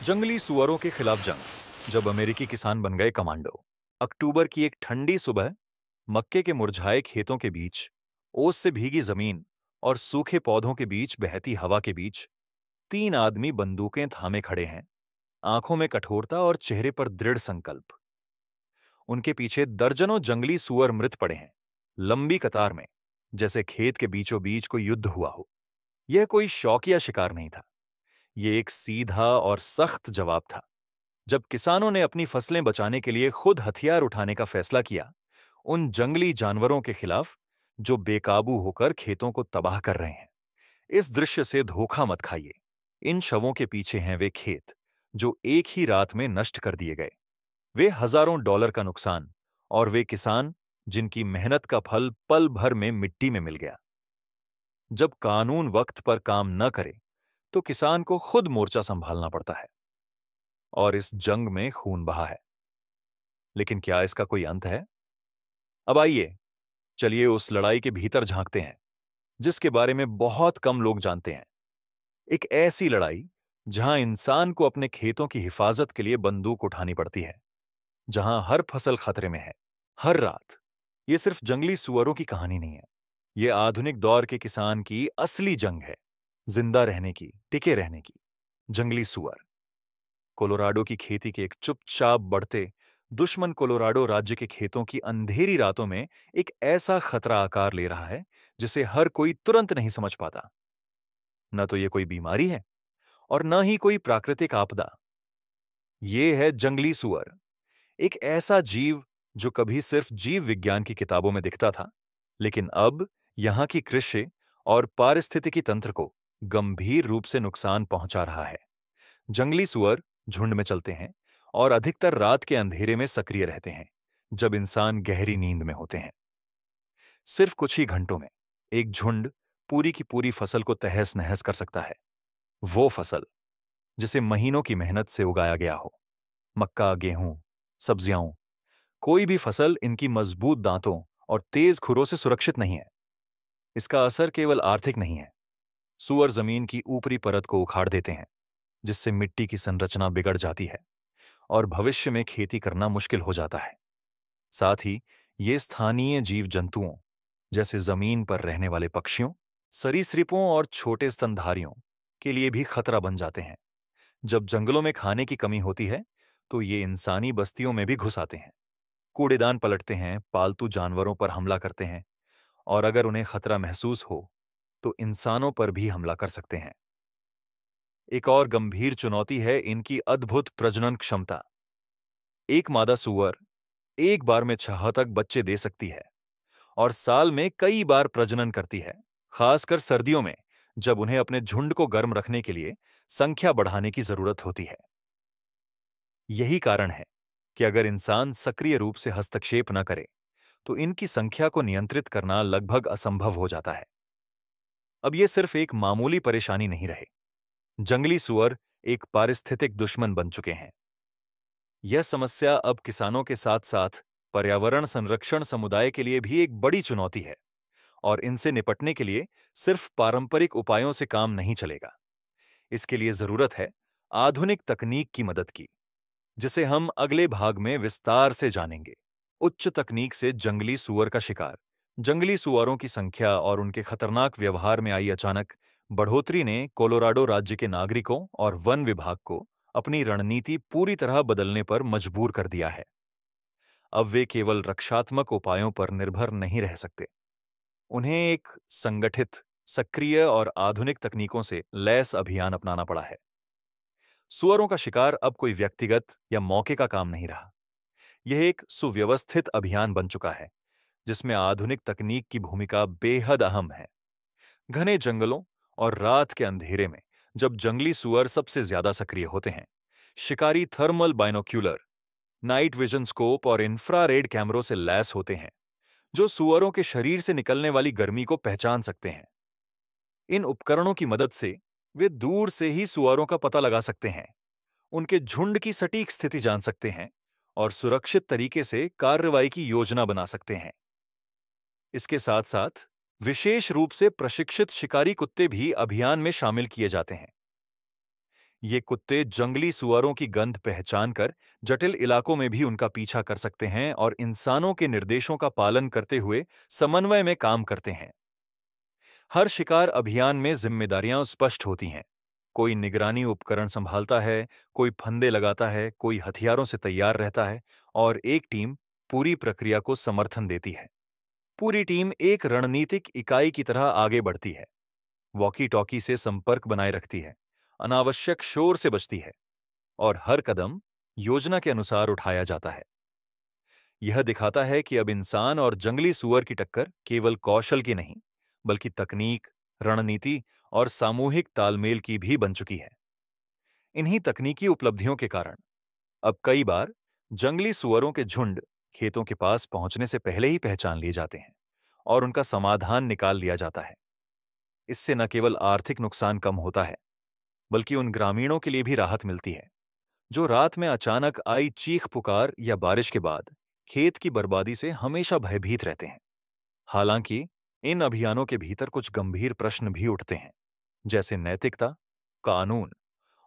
जंगली सुअरों के खिलाफ जंग। जब अमेरिकी किसान बन गए कमांडो। अक्टूबर की एक ठंडी सुबह, मक्के के मुरझाए खेतों के बीच, ओस से भीगी जमीन और सूखे पौधों के बीच बहती हवा के बीच, तीन आदमी बंदूकें थामे खड़े हैं, आंखों में कठोरता और चेहरे पर दृढ़ संकल्प। उनके पीछे दर्जनों जंगली सुअर मृत पड़े हैं, लंबी कतार में, जैसे खेत के बीचों बीच कोई युद्ध हुआ हो। यह कोई शौकिया शिकार नहीं था, यह एक सीधा और सख्त जवाब था। जब किसानों ने अपनी फसलें बचाने के लिए खुद हथियार उठाने का फैसला किया, उन जंगली जानवरों के खिलाफ जो बेकाबू होकर खेतों को तबाह कर रहे हैं। इस दृश्य से धोखा मत खाइए। इन शवों के पीछे हैं वे खेत जो एक ही रात में नष्ट कर दिए गए, वे हजारों डॉलर का नुकसान, और वे किसान जिनकी मेहनत का फल पल भर में मिट्टी में मिल गया। जब कानून वक्त पर काम न करे तो किसान को खुद मोर्चा संभालना पड़ता है, और इस जंग में खून बहा है। लेकिन क्या इसका कोई अंत है? अब आइए, चलिए उस लड़ाई के भीतर झांकते हैं जिसके बारे में बहुत कम लोग जानते हैं। एक ऐसी लड़ाई जहां इंसान को अपने खेतों की हिफाजत के लिए बंदूक उठानी पड़ती है, जहां हर फसल खतरे में है, हर रात। यह सिर्फ जंगली सुअरों की कहानी नहीं है, यह आधुनिक दौर के किसान की असली जंग है, जिंदा रहने की, टिके रहने की। जंगली सुअर कोलोराडो की खेती के एक चुपचाप बढ़ते दुश्मन कोलोराडो राज्य के खेतों की अंधेरी रातों में एक ऐसा खतरा आकार ले रहा है जिसे हर कोई तुरंत नहीं समझ पाता। न तो ये कोई बीमारी है और न ही कोई प्राकृतिक आपदा। ये है जंगली सुअर, एक ऐसा जीव जो कभी सिर्फ जीव विज्ञान की किताबों में दिखता था, लेकिन अब यहां की कृषि और पारिस्थितिकी तंत्र को गंभीर रूप से नुकसान पहुंचा रहा है। जंगली सुअर झुंड में चलते हैं और अधिकतर रात के अंधेरे में सक्रिय रहते हैं, जब इंसान गहरी नींद में होते हैं। सिर्फ कुछ ही घंटों में एक झुंड पूरी की पूरी फसल को तहस नहस कर सकता है। वो फसल जिसे महीनों की मेहनत से उगाया गया हो, मक्का, गेहूं, सब्जियां, कोई भी फसल इनकी मजबूत दांतों और तेज खुरों से सुरक्षित नहीं है। इसका असर केवल आर्थिक नहीं है। सुअर जमीन की ऊपरी परत को उखाड़ देते हैं, जिससे मिट्टी की संरचना बिगड़ जाती है और भविष्य में खेती करना मुश्किल हो जाता है। साथ ही ये स्थानीय जीव जंतुओं, जैसे जमीन पर रहने वाले पक्षियों, सरीसृपों और छोटे स्तनधारियों के लिए भी खतरा बन जाते हैं। जब जंगलों में खाने की कमी होती है तो ये इंसानी बस्तियों में भी घुस आते हैं, कूड़ेदान पलटते हैं, पालतू जानवरों पर हमला करते हैं, और अगर उन्हें खतरा महसूस हो तो इंसानों पर भी हमला कर सकते हैं। एक और गंभीर चुनौती है इनकी अद्भुत प्रजनन क्षमता। एक मादा सुअर एक बार में 6 तक बच्चे दे सकती है और साल में कई बार प्रजनन करती है, खासकर सर्दियों में, जब उन्हें अपने झुंड को गर्म रखने के लिए संख्या बढ़ाने की जरूरत होती है। यही कारण है कि अगर इंसान सक्रिय रूप से हस्तक्षेप न करे तो इनकी संख्या को नियंत्रित करना लगभग असंभव हो जाता है। अब यह सिर्फ एक मामूली परेशानी नहीं रहे, जंगली सुअर एक पारिस्थितिक दुश्मन बन चुके हैं। यह समस्या अब किसानों के साथ साथ पर्यावरण संरक्षण समुदाय के लिए भी एक बड़ी चुनौती है, और इनसे निपटने के लिए सिर्फ पारंपरिक उपायों से काम नहीं चलेगा। इसके लिए जरूरत है आधुनिक तकनीक की मदद की, जिसे हम अगले भाग में विस्तार से जानेंगे। उच्च तकनीक से जंगली सुअर का शिकार। जंगली सुअरों की संख्या और उनके खतरनाक व्यवहार में आई अचानक बढ़ोतरी ने कोलोराडो राज्य के नागरिकों और वन विभाग को अपनी रणनीति पूरी तरह बदलने पर मजबूर कर दिया है। अब वे केवल रक्षात्मक उपायों पर निर्भर नहीं रह सकते। उन्हें एक संगठित, सक्रिय और आधुनिक तकनीकों से लैस अभियान अपनाना पड़ा है। सुअरों का शिकार अब कोई व्यक्तिगत या मौके का काम नहीं रहा। यह एक सुव्यवस्थित अभियान बन चुका है, जिसमें आधुनिक तकनीक की भूमिका बेहद अहम है। घने जंगलों और रात के अंधेरे में जब जंगली सुअर सबसे ज्यादा सक्रिय होते हैं, शिकारी thermal binocular, night vision scope और इंफ्रारेड कैमरों से लैस होते हैं, जो सुअरों के शरीर से निकलने वाली गर्मी को पहचान सकते हैं। इन उपकरणों की मदद से वे दूर से ही सुअरों का पता लगा सकते हैं, उनके झुंड की सटीक स्थिति जान सकते हैं और सुरक्षित तरीके से कार्रवाई की योजना बना सकते हैं। इसके साथ साथ विशेष रूप से प्रशिक्षित शिकारी कुत्ते भी अभियान में शामिल किए जाते हैं। ये कुत्ते जंगली सुअरों की गंध पहचान कर जटिल इलाकों में भी उनका पीछा कर सकते हैं और इंसानों के निर्देशों का पालन करते हुए समन्वय में काम करते हैं। हर शिकार अभियान में जिम्मेदारियां स्पष्ट होती हैं। कोई निगरानी उपकरण संभालता है, कोई फंदे लगाता है, कोई हथियारों से तैयार रहता है और एक टीम पूरी प्रक्रिया को समर्थन देती है। पूरी टीम एक रणनीतिक इकाई की तरह आगे बढ़ती है, वॉकी टॉकी से संपर्क बनाए रखती है, अनावश्यक शोर से बचती है और हर कदम योजना के अनुसार उठाया जाता है। यह दिखाता है कि अब इंसान और जंगली सुअर की टक्कर केवल कौशल की नहीं, बल्कि तकनीक, रणनीति और सामूहिक तालमेल की भी बन चुकी है। इन्हीं तकनीकी उपलब्धियों के कारण अब कई बार जंगली सुअरों के झुंड खेतों के पास पहुंचने से पहले ही पहचान लिए जाते हैं और उनका समाधान निकाल लिया जाता है। इससे न केवल आर्थिक नुकसान कम होता है, बल्कि उन ग्रामीणों के लिए भी राहत मिलती है जो रात में अचानक आई चीख पुकार या बारिश के बाद खेत की बर्बादी से हमेशा भयभीत रहते हैं। हालांकि इन अभियानों के भीतर कुछ गंभीर प्रश्न भी उठते हैं, जैसे नैतिकता, कानून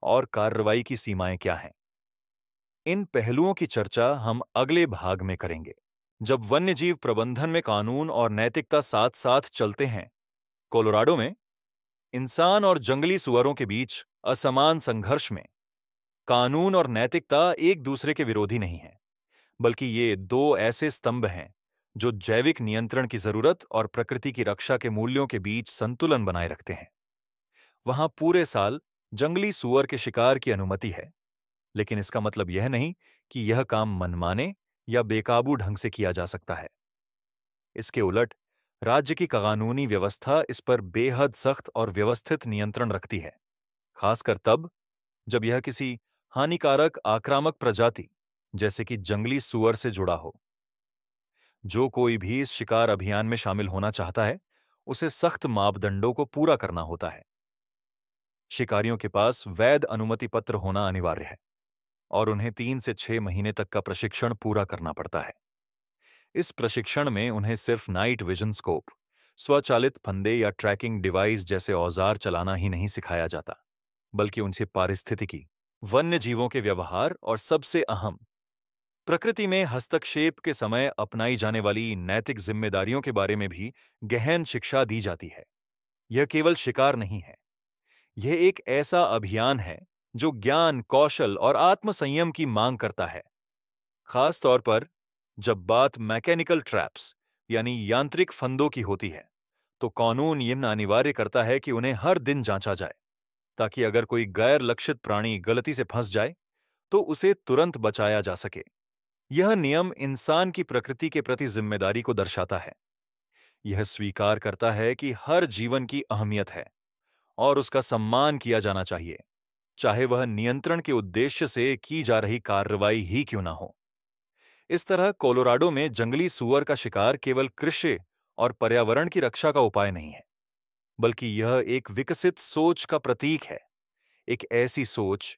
और कार्रवाई की सीमाएं क्या हैं। इन पहलुओं की चर्चा हम अगले भाग में करेंगे, जब वन्यजीव प्रबंधन में कानून और नैतिकता साथ साथ चलते हैं। कोलोराडो में इंसान और जंगली सुअरों के बीच असमान संघर्ष में कानून और नैतिकता एक दूसरे के विरोधी नहीं है, बल्कि ये दो ऐसे स्तंभ हैं जो जैविक नियंत्रण की जरूरत और प्रकृति की रक्षा के मूल्यों के बीच संतुलन बनाए रखते हैं। वहां पूरे साल जंगली सुअर के शिकार की अनुमति है, लेकिन इसका मतलब यह नहीं कि यह काम मनमाने या बेकाबू ढंग से किया जा सकता है। इसके उलट राज्य की कानूनी व्यवस्था इस पर बेहद सख्त और व्यवस्थित नियंत्रण रखती है, खासकर तब जब यह किसी हानिकारक आक्रामक प्रजाति जैसे कि जंगली सुअर से जुड़ा हो। जो कोई भी इस शिकार अभियान में शामिल होना चाहता है, उसे सख्त मापदंडों को पूरा करना होता है। शिकारियों के पास वैध अनुमति पत्र होना अनिवार्य है और उन्हें 3 से 6 महीने तक का प्रशिक्षण पूरा करना पड़ता है। इस प्रशिक्षण में उन्हें सिर्फ नाइट विजन स्कोप, स्वचालित फंदे या ट्रैकिंग डिवाइस जैसे औजार चलाना ही नहीं सिखाया जाता, बल्कि उनसे पारिस्थितिकी, वन्य जीवों के व्यवहार और सबसे अहम, प्रकृति में हस्तक्षेप के समय अपनाई जाने वाली नैतिक जिम्मेदारियों के बारे में भी गहन शिक्षा दी जाती है। यह केवल शिकार नहीं है, यह एक ऐसा अभियान है जो ज्ञान, कौशल और आत्मसंयम की मांग करता है। खास तौर पर जब बात मैकेनिकल ट्रैप्स यानी यांत्रिक फंदों की होती है, तो कानून यह अनिवार्य करता है कि उन्हें हर दिन जांचा जाए, ताकि अगर कोई गैर लक्षित प्राणी गलती से फंस जाए तो उसे तुरंत बचाया जा सके। यह नियम इंसान की प्रकृति के प्रति जिम्मेदारी को दर्शाता है। यह स्वीकार करता है कि हर जीवन की अहमियत है और उसका सम्मान किया जाना चाहिए, चाहे वह नियंत्रण के उद्देश्य से की जा रही कार्रवाई ही क्यों ना हो। इस तरह कोलोराडो में जंगली सुअर का शिकार केवल कृषि और पर्यावरण की रक्षा का उपाय नहीं है, बल्कि यह एक विकसित सोच का प्रतीक है। एक ऐसी सोच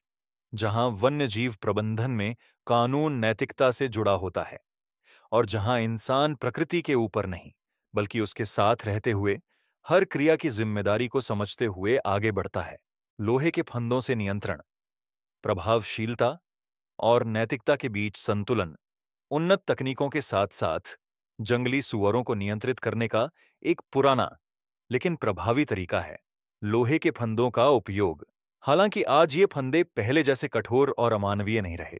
जहां वन्यजीव प्रबंधन में कानून नैतिकता से जुड़ा होता है और जहां इंसान प्रकृति के ऊपर नहीं, बल्कि उसके साथ रहते हुए हर क्रिया की जिम्मेदारी को समझते हुए आगे बढ़ता है। लोहे के फंदों से नियंत्रण, प्रभावशीलता और नैतिकता के बीच संतुलन उन्नत तकनीकों के साथ साथ जंगली सुअरों को नियंत्रित करने का एक पुराना लेकिन प्रभावी तरीका है। लोहे के फंदों का उपयोग, हालांकि आज ये फंदे पहले जैसे कठोर और अमानवीय नहीं रहे।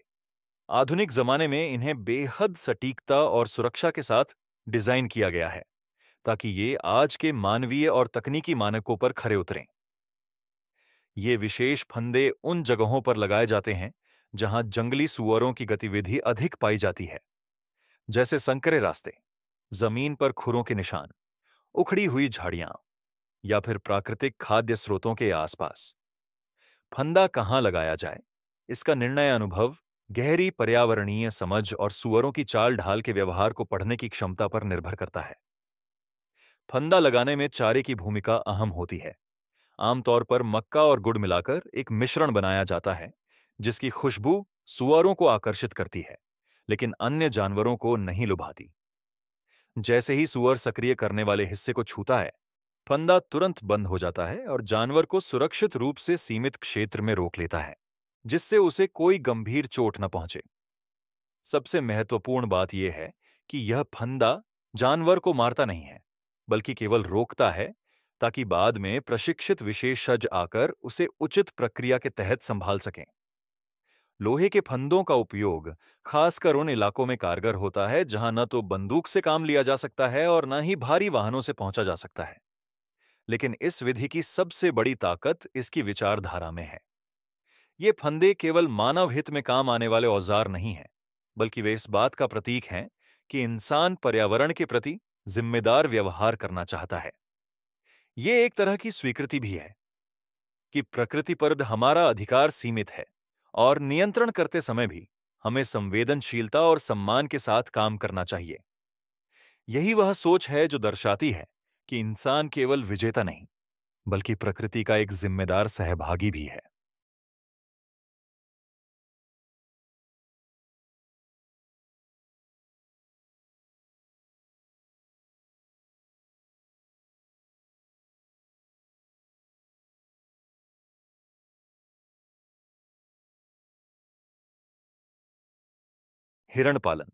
आधुनिक जमाने में इन्हें बेहद सटीकता और सुरक्षा के साथ डिजाइन किया गया है, ताकि ये आज के मानवीय और तकनीकी मानकों पर खरे उतरें। ये विशेष फंदे उन जगहों पर लगाए जाते हैं जहां जंगली सुअरों की गतिविधि अधिक पाई जाती है, जैसे संकरे रास्ते, जमीन पर खुरों के निशान, उखड़ी हुई झाड़ियां या फिर प्राकृतिक खाद्य स्रोतों के आसपास। फंदा कहाँ लगाया जाए, इसका निर्णय अनुभव, गहरी पर्यावरणीय समझ और सुअरों की चाल ढाल के व्यवहार को पढ़ने की क्षमता पर निर्भर करता है। फंदा लगाने में चारे की भूमिका अहम होती है। आमतौर पर मक्का और गुड़ मिलाकर एक मिश्रण बनाया जाता है, जिसकी खुशबू सुअरों को आकर्षित करती है, लेकिन अन्य जानवरों को नहीं लुभाती। जैसे ही सुअर सक्रिय करने वाले हिस्से को छूता है, फंदा तुरंत बंद हो जाता है और जानवर को सुरक्षित रूप से सीमित क्षेत्र में रोक लेता है, जिससे उसे कोई गंभीर चोट न पहुंचे। सबसे महत्वपूर्ण बात यह है कि यह फंदा जानवर को मारता नहीं है, बल्कि केवल रोकता है, ताकि बाद में प्रशिक्षित विशेषज्ञ आकर उसे उचित प्रक्रिया के तहत संभाल सकें। लोहे के फंदों का उपयोग खासकर उन इलाकों में कारगर होता है जहां न तो बंदूक से काम लिया जा सकता है और न ही भारी वाहनों से पहुंचा जा सकता है। लेकिन इस विधि की सबसे बड़ी ताकत इसकी विचारधारा में है। ये फंदे केवल मानव हित में काम आने वाले औजार नहीं हैं, बल्कि वे इस बात का प्रतीक हैं कि इंसान पर्यावरण के प्रति जिम्मेदार व्यवहार करना चाहता है। ये एक तरह की स्वीकृति भी है कि प्रकृति पर हमारा अधिकार सीमित है और नियंत्रण करते समय भी हमें संवेदनशीलता और सम्मान के साथ काम करना चाहिए। यही वह सोच है जो दर्शाती है कि इंसान केवल विजेता नहीं, बल्कि प्रकृति का एक जिम्मेदार सहभागी भी है। हिरण पालन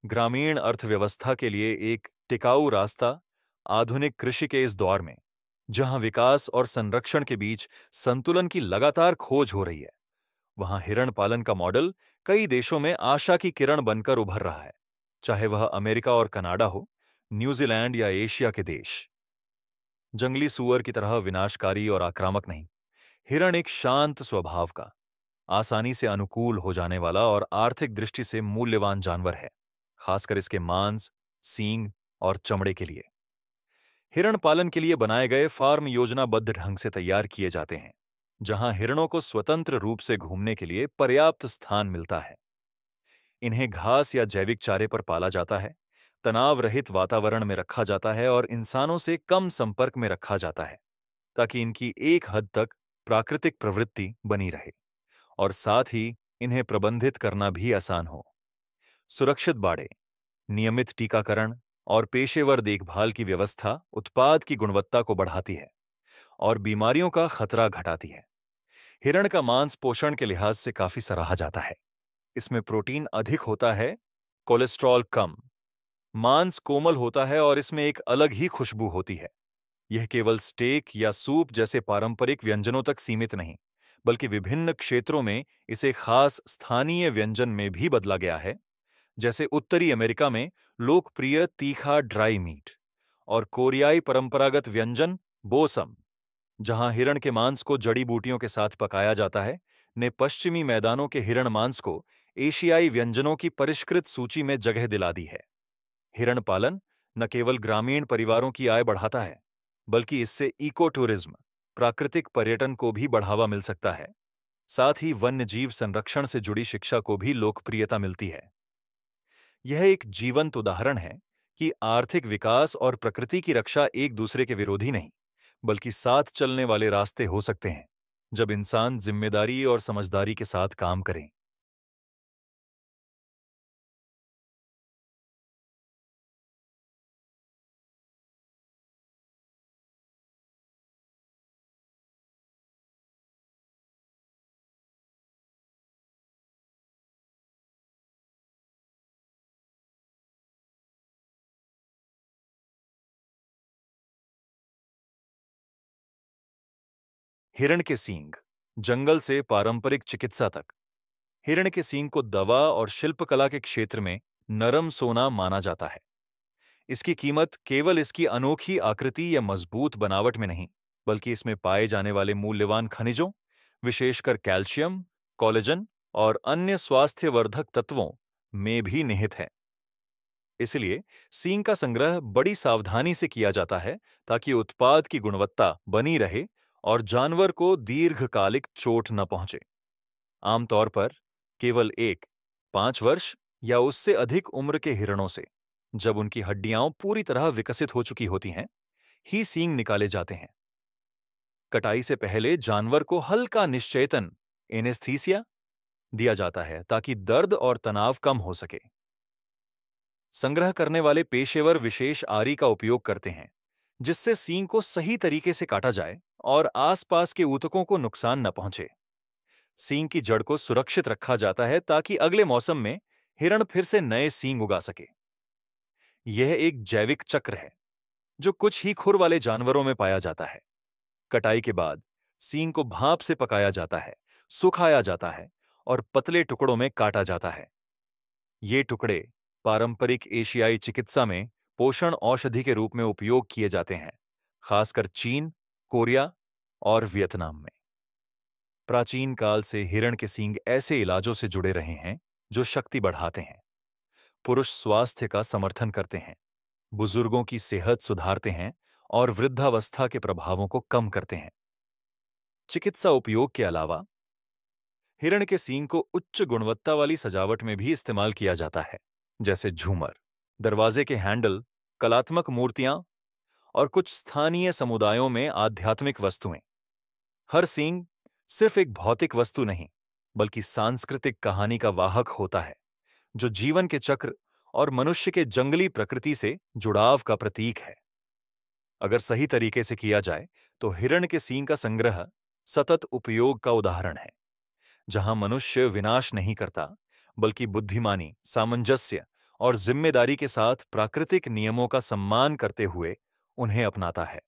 ग्रामीण अर्थव्यवस्था के लिए एक टिकाऊ रास्ता आधुनिक कृषि के इस दौर में, जहां विकास और संरक्षण के बीच संतुलन की लगातार खोज हो रही है, वहां हिरण पालन का मॉडल कई देशों में आशा की किरण बनकर उभर रहा है। चाहे वह अमेरिका और कनाडा हो, न्यूजीलैंड या एशिया के देश। जंगली सूअर की तरह विनाशकारी और आक्रामक नहीं, हिरण एक शांत स्वभाव का, आसानी से अनुकूल हो जाने वाला और आर्थिक दृष्टि से मूल्यवान जानवर है, खासकर इसके मांस, सींग और चमड़े के लिए। हिरण पालन के लिए बनाए गए फार्म योजनाबद्ध ढंग से तैयार किए जाते हैं, जहां हिरणों को स्वतंत्र रूप से घूमने के लिए पर्याप्त स्थान मिलता है। इन्हें घास या जैविक चारे पर पाला जाता है, तनाव रहित वातावरण में रखा जाता है और इंसानों से कम संपर्क में रखा जाता है, ताकि इनकी एक हद तक प्राकृतिक प्रवृत्ति बनी रहे और साथ ही इन्हें प्रबंधित करना भी आसान हो। सुरक्षित बाड़े, नियमित टीकाकरण और पेशेवर देखभाल की व्यवस्था उत्पाद की गुणवत्ता को बढ़ाती है और बीमारियों का खतरा घटाती है। हिरण का मांस पोषण के लिहाज से काफी सराहा जाता है। इसमें प्रोटीन अधिक होता है, कोलेस्ट्रॉल कम, मांस कोमल होता है और इसमें एक अलग ही खुशबू होती है। यह केवल स्टेक या सूप जैसे पारंपरिक व्यंजनों तक सीमित नहीं, बल्कि विभिन्न क्षेत्रों में इसे खास स्थानीय व्यंजन में भी बदला गया है, जैसे उत्तरी अमेरिका में लोकप्रिय तीखा ड्राई मीट और कोरियाई परंपरागत व्यंजन बोसम, जहां हिरण के मांस को जड़ी बूटियों के साथ पकाया जाता है, ने पश्चिमी मैदानों के हिरण मांस को एशियाई व्यंजनों की परिष्कृत सूची में जगह दिला दी है। हिरण पालन न केवल ग्रामीण परिवारों की आय बढ़ाता है, बल्कि इससे इको टूरिज्म, प्राकृतिक पर्यटन को भी बढ़ावा मिल सकता है। साथ ही वन्य जीव संरक्षण से जुड़ी शिक्षा को भी लोकप्रियता मिलती है। यह एक जीवंत उदाहरण है कि आर्थिक विकास और प्रकृति की रक्षा एक दूसरे के विरोधी नहीं, बल्कि साथ चलने वाले रास्ते हो सकते हैं, जब इंसान जिम्मेदारी और समझदारी के साथ काम करें। हिरण के सींग, जंगल से पारंपरिक चिकित्सा तक। हिरण के सींग को दवा और शिल्पकला के क्षेत्र में नरम सोना माना जाता है। इसकी कीमत केवल इसकी अनोखी आकृति या मजबूत बनावट में नहीं, बल्कि इसमें पाए जाने वाले मूल्यवान खनिजों, विशेषकर कैल्शियम, कोलेजन और अन्य स्वास्थ्यवर्धक तत्वों में भी निहित है। इसलिए सींग का संग्रह बड़ी सावधानी से किया जाता है, ताकि उत्पाद की गुणवत्ता बनी रहे और जानवर को दीर्घकालिक चोट न पहुंचे। आमतौर पर केवल 5 वर्ष या उससे अधिक उम्र के हिरणों से, जब उनकी हड्डियां पूरी तरह विकसित हो चुकी होती हैं, ही सींग निकाले जाते हैं। कटाई से पहले जानवर को हल्का निश्चेतन एनेस्थीसिया दिया जाता है, ताकि दर्द और तनाव कम हो सके। संग्रह करने वाले पेशेवर विशेष आरी का उपयोग करते हैं, जिससे सींग को सही तरीके से काटा जाए और आसपास के ऊतकों को नुकसान न पहुंचे। सींग की जड़ को सुरक्षित रखा जाता है ताकि अगले मौसम में हिरण फिर से नए सींग उगा सके। यह एक जैविक चक्र है जो कुछ ही खुर वाले जानवरों में पाया जाता है। कटाई के बाद सींग को भाप से पकाया जाता है, सुखाया जाता है और पतले टुकड़ों में काटा जाता है। ये टुकड़े पारंपरिक एशियाई चिकित्सा में पोषण औषधि के रूप में उपयोग किए जाते हैं, खासकर चीन, कोरिया और वियतनाम में। प्राचीन काल से हिरण के सींग ऐसे इलाजों से जुड़े रहे हैं जो शक्ति बढ़ाते हैं, पुरुष स्वास्थ्य का समर्थन करते हैं, बुजुर्गों की सेहत सुधारते हैं और वृद्धावस्था के प्रभावों को कम करते हैं। चिकित्सा उपयोग के अलावा हिरण के सींग को उच्च गुणवत्ता वाली सजावट में भी इस्तेमाल किया जाता है, जैसे झूमर, दरवाजे के हैंडल, कलात्मक मूर्तियां और कुछ स्थानीय समुदायों में आध्यात्मिक वस्तुएं। हर सींग सिर्फ एक भौतिक वस्तु नहीं, बल्कि सांस्कृतिक कहानी का वाहक होता है, जो जीवन के चक्र और मनुष्य के जंगली प्रकृति से जुड़ाव का प्रतीक है। अगर सही तरीके से किया जाए तो हिरण के सींग का संग्रह सतत उपयोग का उदाहरण है, जहां मनुष्य विनाश नहीं करता, बल्कि बुद्धिमानी, सामंजस्य और जिम्मेदारी के साथ प्राकृतिक नियमों का सम्मान करते हुए उन्हें अपनाता है।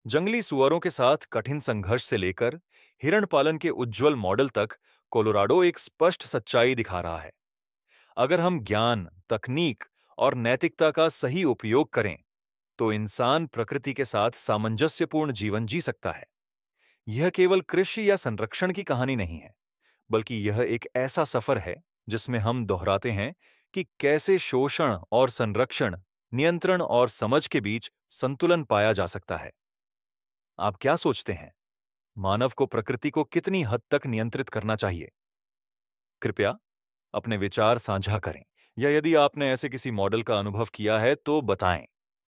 जंगली सुअरों के साथ कठिन संघर्ष से लेकर हिरण पालन के उज्जवल मॉडल तक, कोलोराडो एक स्पष्ट सच्चाई दिखा रहा है। अगर हम ज्ञान, तकनीक और नैतिकता का सही उपयोग करें, तो इंसान प्रकृति के साथ सामंजस्यपूर्ण जीवन जी सकता है। यह केवल कृषि या संरक्षण की कहानी नहीं है, बल्कि यह एक ऐसा सफर है जिसमें हम दोहराते हैं कि कैसे शोषण और संरक्षण, नियंत्रण और समझ के बीच संतुलन पाया जा सकता है। आप क्या सोचते हैं? मानव को प्रकृति को कितनी हद तक नियंत्रित करना चाहिए? कृपया अपने विचार साझा करें, या यदि आपने ऐसे किसी मॉडल का अनुभव किया है तो बताएं।